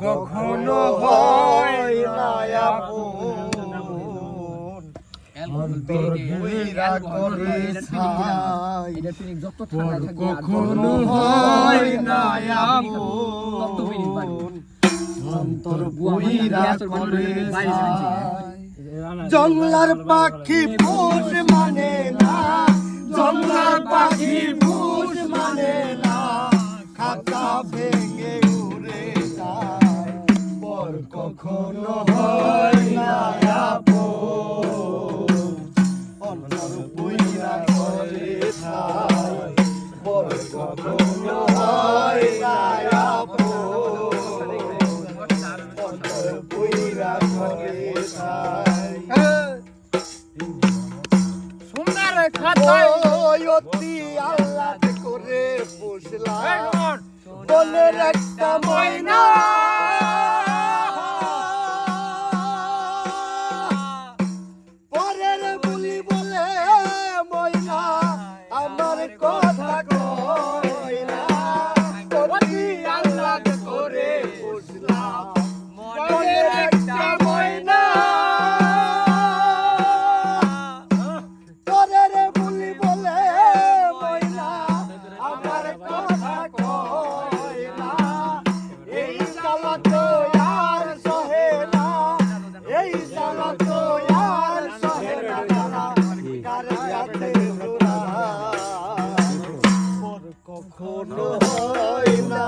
কখনো হয় না আপন অন্তর বইরা করে ছাই কখনো হয় না আপন অন্তর বইরা করে ছাই জংলার পাখি ফুট মানে না জংলার পাখি ফুট মানে না খাতা ভেঙে উড়ে যায় পর কখনো হয় না আপন অন্তর বইরা করে ছাই পর কখনো হয় না আপন অন্তর বইরা করে ছাই সুন্দর খাতায় অতি আল্লাহ করে পুষলাম বনের একটা ময়না পরের বুলি বলে ময়না আমার কথা কয় না অতি আল্লাহ করে পুষলাম বনের একটা ময়না পরের বুলি বলে ময়না আমার কথা কয় না এই জ্বালা তো আর সহে না এই জ্বালা তো আর সহে না কার সাথে জোড়া পর কখনো হয় না